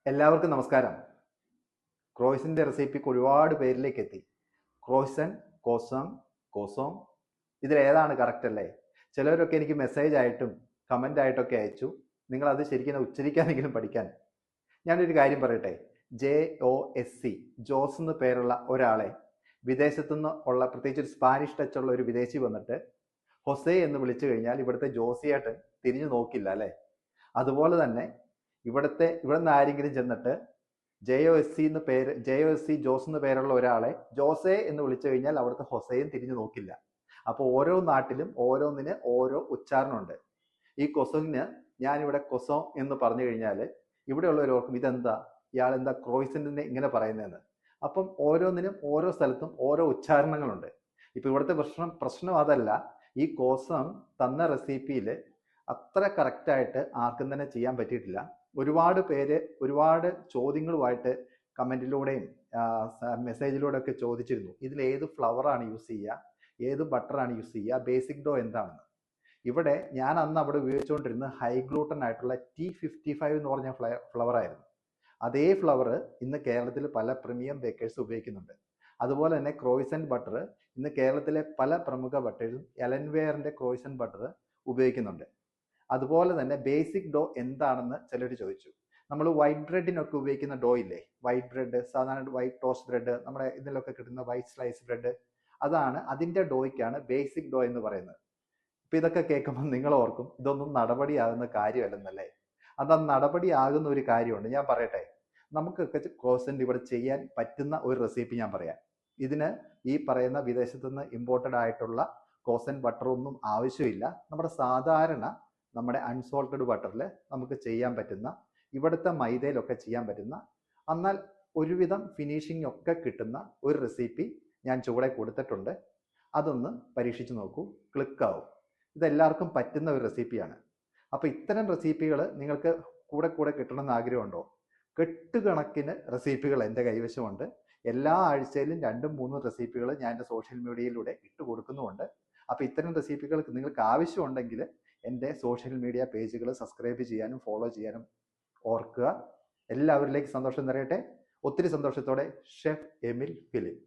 എല്ലാവർക്കും നമസ്കാരം. ക്രോയ്സിൻ്റെ റെസിപ്പിക്ക് ഒരുപാട് പേരിലേക്ക് എത്തി. ക്രോയ്സൻ, കോസം, കോസോം, ഇതിലേതാണ് കറക്റ്റ് അല്ലേ? ചിലവരൊക്കെ എനിക്ക് മെസ്സേജ് ആയിട്ടും കമൻ്റ് ആയിട്ടൊക്കെ അയച്ചു. നിങ്ങളത് ശരിക്കും ഉച്ചരിക്കാനെങ്കിലും പഠിക്കാൻ. ഞാനൊരു കാര്യം പറയട്ടെ. JOSC, ജോസ് എന്ന് പേരുള്ള ഒരാളെ വിദേശത്തുനിന്ന് ഉള്ള, പ്രത്യേകിച്ച് ഒരു സ്പാനിഷ് ടച്ചുള്ള ഒരു വിദേശി വന്നിട്ട് ഹൊസേ എന്ന് വിളിച്ചു കഴിഞ്ഞാൽ ഇവിടുത്തെ ജോസിയായിട്ട് തിരിഞ്ഞു നോക്കില്ല അല്ലേ? അതുപോലെ തന്നെ ഇവിടെ നിന്ന് ആരെങ്കിലും ചെന്നിട്ട് JOSC ജോസ് എന്ന് പേരുള്ള ഒരാളെ ജോസെ എന്ന് വിളിച്ചു കഴിഞ്ഞാൽ അവിടുത്തെ ഹൊസയും തിരിഞ്ഞു നോക്കില്ല. അപ്പോൾ ഓരോ നാട്ടിലും ഓരോന്നിന് ഓരോ ഉച്ചാരണമുണ്ട്. ഈ കൊസോങ്ങിന് ഞാനിവിടെ കൊസോ എന്ന് പറഞ്ഞു കഴിഞ്ഞാൽ ഇവിടെയുള്ളവരോർക്കും ഇതെന്താ, ഇയാളെന്താ ക്രോയ്സൻറ്റിനെ ഇങ്ങനെ പറയുന്നതെന്ന്. അപ്പം ഓരോന്നിനും ഓരോ സ്ഥലത്തും ഓരോ ഉച്ചാരണങ്ങളുണ്ട്. ഇപ്പം ഇവിടുത്തെ പ്രശ്നം അതല്ല. ഈ കോസം തന്ന റെസിപ്പിയിൽ അത്ര കറക്റ്റായിട്ട് ആർക്കും തന്നെ ചെയ്യാൻ പറ്റിയിട്ടില്ല. ഒരുപാട് പേര് ഒരുപാട് ചോദ്യങ്ങളുമായിട്ട് കമൻറ്റിലൂടെയും മെസ്സേജിലൂടെ ഒക്കെ ചോദിച്ചിരുന്നു. ഇതിൽ ഏത് ഫ്ലവറാണ് യൂസ് ചെയ്യുക, ഏത് ബട്ടറാണ് യൂസ് ചെയ്യുക, ബേസിക് ഡോ എന്താണെന്ന്. ഇവിടെ ഞാൻ അന്ന് അവിടെ ഉപയോഗിച്ചുകൊണ്ടിരുന്ന ഹൈ ഗ്ലൂട്ടൻ ആയിട്ടുള്ള T55 എന്ന് പറഞ്ഞ ഫ്ലവർ ആയിരുന്നു. അതേ ഫ്ലവർ ഇന്ന് കേരളത്തിൽ പല പ്രീമിയം ബേക്കേഴ്സ് ഉപയോഗിക്കുന്നുണ്ട്. അതുപോലെ തന്നെ ക്രോയ്സൻ ബട്ടർ ഇന്ന് കേരളത്തിലെ പല പ്രമുഖ ബട്ടേഴ്സും എലൻവെയറിൻ്റെ ക്രോയ്സൻ ബട്ടർ ഉപയോഗിക്കുന്നുണ്ട്. അതുപോലെ തന്നെ ബേസിക് ഡോ എന്താണെന്ന് ചിലർ ചോദിച്ചു. നമ്മൾ വൈറ്റ് ബ്രെഡിനൊക്കെ ഉപയോഗിക്കുന്ന ഡോ ഇല്ലേ, വൈറ്റ് ബ്രെഡ്, സാധാരണ വൈറ്റ് ടോസ്റ്റ് ബ്രെഡ്, നമ്മുടെ ഇതിലൊക്കെ കിട്ടുന്ന വൈറ്റ് സ്ലൈസ് ബ്രെഡ്, അതാണ് അതിൻ്റെ ഡോയ്ക്കാണ് ബേസിക് ഡോ എന്ന് പറയുന്നത്. ഇപ്പം ഇതൊക്കെ കേൾക്കുമ്പോൾ നിങ്ങൾ ഓർക്കും ഇതൊന്നും നടപടിയാകുന്ന കാര്യമല്ലെന്നല്ലേ? അത് നടപടിയാകുന്ന ഒരു കാര്യമുണ്ട്. ഞാൻ പറയട്ടെ, നമുക്കൊക്കെ ക്രോസൻ്റ് ഇവിടെ ചെയ്യാൻ പറ്റുന്ന ഒരു റെസിപ്പി ഞാൻ പറയാം. ഇതിന് ഈ പറയുന്ന വിദേശത്തു നിന്ന് ഇമ്പോർട്ടഡ് ആയിട്ടുള്ള ക്രോസൻ ബട്ടറൊന്നും ആവശ്യമില്ല. നമ്മുടെ അൺസോൾട്ടഡ് ബട്ടറിൽ നമുക്ക് ചെയ്യാൻ പറ്റുന്ന, ഇവിടുത്തെ മൈദയിലൊക്കെ ചെയ്യാൻ പറ്റുന്ന, എന്നാൽ ഒരുവിധം ഫിനിഷിംഗ് ഒക്കെ കിട്ടുന്ന ഒരു റെസിപ്പി ഞാൻ ചുവടെ കൊടുത്തിട്ടുണ്ട്. അതൊന്ന് പരീക്ഷിച്ച് നോക്കൂ, ക്ലിക്കാവും. ഇതെല്ലാവർക്കും പറ്റുന്ന ഒരു റെസിപ്പിയാണ്. അപ്പോൾ ഇത്തരം റെസിപ്പികൾ നിങ്ങൾക്ക് കൂടെ കിട്ടണമെന്ന് ആഗ്രഹമുണ്ടോ? കെട്ടുകണക്കിന് റെസിപ്പികൾ എൻ്റെ കൈവശമുണ്ട്. എല്ലാ ആഴ്ചയിലും 2-3 റെസിപ്പികൾ ഞാൻ എൻ്റെ സോഷ്യൽ മീഡിയയിലൂടെ ഇട്ട് കൊടുക്കുന്നുമുണ്ട്. അപ്പോൾ ഇത്തരം റെസിപ്പികൾ നിങ്ങൾക്ക് ആവശ്യമുണ്ടെങ്കിൽ എൻ്റെ സോഷ്യൽ മീഡിയ പേജുകൾ സബ്സ്ക്രൈബ് ചെയ്യാനും ഫോളോ ചെയ്യാനും ഓർക്കുക. എല്ലാവരിലേക്ക് സന്തോഷം നിറയട്ടെ. ഒത്തിരി സന്തോഷത്തോടെ, ഷെഫ് എമിൽ ഫിലിപ്പ്.